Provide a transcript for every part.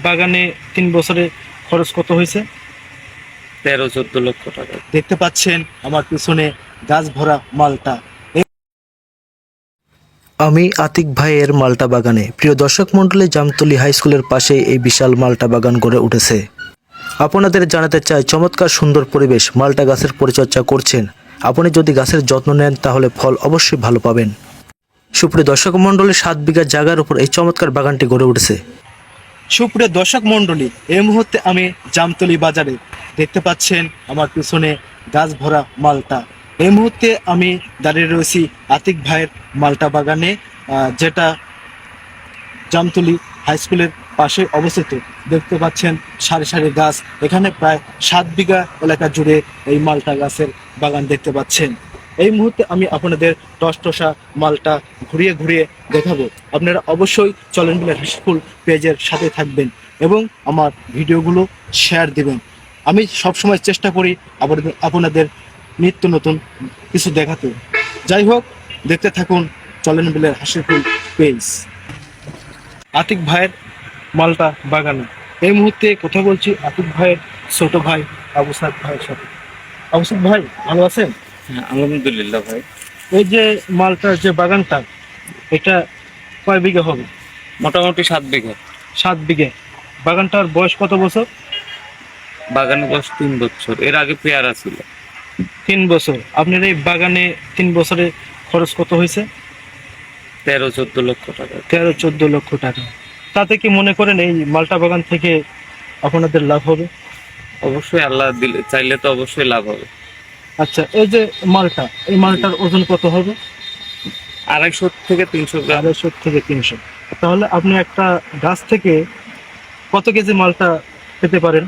বাগানে 3 বছরে খরচ কত হয়েছে? 13-14 লক্ষ টাকা। দেখতে পাচ্ছেন আমার পিছনে গাছ ভরা মালটা। আমি আতিক ভাইয়ের মালটা বাগানে। প্রিয় দর্শক মণ্ডলী, জামতলী হাই স্কুলের পাশে এই বিশাল মালটা বাগান গড়ে উঠেছে। আপনাদের জানাতে চাই, চমৎকার সুন্দর পরিবেশ, মালটা গাছের পরিচর্যা করছেন। আপনি যদি গাছের যত্ন নেন তাহলে ফল অবশ্যই ভালো পাবেন। সুপ্রিয় দর্শক মণ্ডলী, 7 বিঘা জায়গার উপর এই চমৎকার বাগানটি গড়ে উঠেছে। সুপ্রিয় দর্শক মণ্ডলী, এই মুহূর্তে আমি জামতলী বাজারে। দেখতে পাচ্ছেন আমার পিছনে গাছ ভরা মালটা। এই মুহূর্তে আমি দাঁড়িয়ে রয়েছি আতিক ভাইয়ের মালটা বাগানে, যেটা জামতলী হাই স্কুলের পাশে অবস্থিত। দেখতে পাচ্ছেন সারি সারি গাছ। এখানে প্রায় 7 বিঘা এলাকা জুড়ে এই মালটা গাছের বাগান দেখতে পাচ্ছেন। এই মুহূর্তে আমি আপনাদের টসটসা মালটা ঘুরিয়ে ঘুরিয়ে দেখাবো। আপনারা অবশ্যই চলেন বিলের হাই স্কুল পেজের সাথে থাকবেন এবং আমার ভিডিওগুলো শেয়ার দিবেন। আমি সবসময় চেষ্টা করি আপনাদের নিত্য নতুন কিছু দেখাতে। যাই হোক, দেখতে থাকুন চলেন বিলের হাই স্কুল পেজ। আতিক ভাইয়ের মালটা বাগানে এই মুহূর্তে কথা বলছি আতিক ভাইয়ের ছোট ভাই আবু সাদ ভাইয়ের সাথে। আবু সাদ ভাই, ভালো আছেন? হ্যাঁ, আলহামদুলিল্লাহ ভাই। এই যে মালটার যে বাগানটা, এটা কয় বিঘা হবে? মোটামুটি 7 বিঘা। 7 বিঘা। বাগানটার বয়স কত বছর? বাগানে বয়স 3 বছর। এর আগে পেয়ারা ছিল। 3 বছর। আপনার এই বাগানে 3 বছরে খরচ কত হয়েছে? 13-14 লক্ষ টাকা। 13-14 লক্ষ টাকা। তাতে কি মনে করেন এই মালটা বাগান থেকে আপনাদের লাভ হবে? অবশ্যই, আল্লাহ দিলে চাইলে তো অবশ্যই লাভ হবে। আচ্ছা, এই যে মালটা, এই মালটার ওজন কত হবে? 250 থেকে 300 গ্রাম। 250 থেকে 300। তাহলে আপনি একটা গাছ থেকে কত কেজি মালটা পেতে পারেন?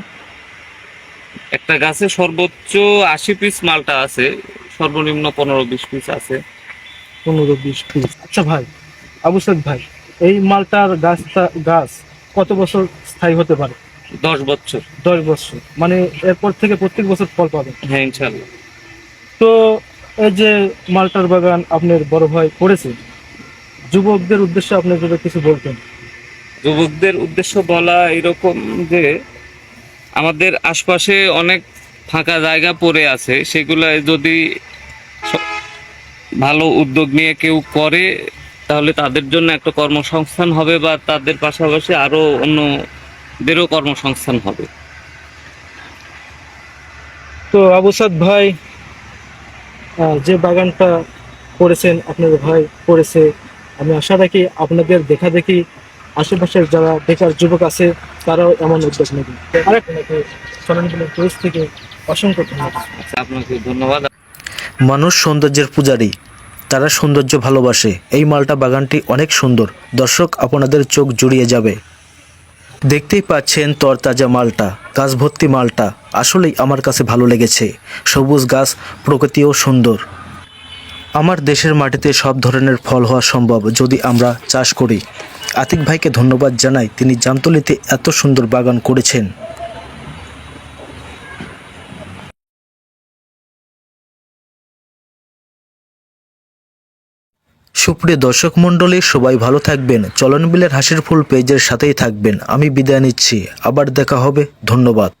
একটা গাছে সর্বোচ্চ 80 পিস মালটা আছে, সর্বনিম্ন 15-20 পিস আছে। 15-20 পিস। আচ্ছা ভাই, আবু সাদ ভাই, এই মালটার গাছ কত বছর স্থায়ী হতে পারে? 10 বছর। 10 বছর। মানে এরপর থেকে প্রত্যেক বছর ফল পাবেন? হ্যাঁ, ইনশাল্লাহ। তো এই যে মালটার বাগান আপনার বড় ভাই করেছে, যুবকদের উদ্দেশ্যে আপনি যদি কিছু বলতেন। যুবকদের উদ্দেশ্য বলা এরকম যে আমাদের আশপাশে অনেক ফাঁকা জায়গা পড়ে আছে, সেগুলো যদি ভালো উদ্যোগ নিয়ে কেউ করে তাহলে তাদের জন্য একটা কর্মসংস্থান হবে, বা তাদের পাশাপাশি আরো অন্যদেরও কর্মসংস্থান হবে। তো আবু সাদ ভাই, যে বাগানটা করেছেন, আপনার ভাই করেছে, আমি আশা রাখি আপনাদের দেখা দেখি আশেপাশের যারা বেকার যুবক আছে তারাও এমন উদ্যোগ নেবে। থেকে অসংখ্য ধন্যবাদ। আচ্ছা, আপনাকে ধন্যবাদ। মানুষ সৌন্দর্যের পূজারী, তারা সৌন্দর্য ভালোবাসে। এই মালটা বাগানটি অনেক সুন্দর। দর্শক, আপনাদের চোখ জুড়িয়ে যাবে। দেখতেই পাচ্ছেন তরতাজা মালটা, গাছ ভর্তি মালটা। আসলেই আমার কাছে ভালো লেগেছে। সবুজ গাছ, প্রকৃতিও সুন্দর। আমার দেশের মাটিতে সব ধরনের ফল হওয়া সম্ভব যদি আমরা চাষ করি। আতিক ভাইকে ধন্যবাদ জানাই, তিনি জামতলীতে এত সুন্দর বাগান করেছেন। সুপ্রিয় দর্শক মণ্ডলী, সবাই ভালো থাকবেন। চলন বিলের হাসির ফুল পেজের সাথেই থাকবেন। আমি বিদায় নিচ্ছি, আবার দেখা হবে। ধন্যবাদ।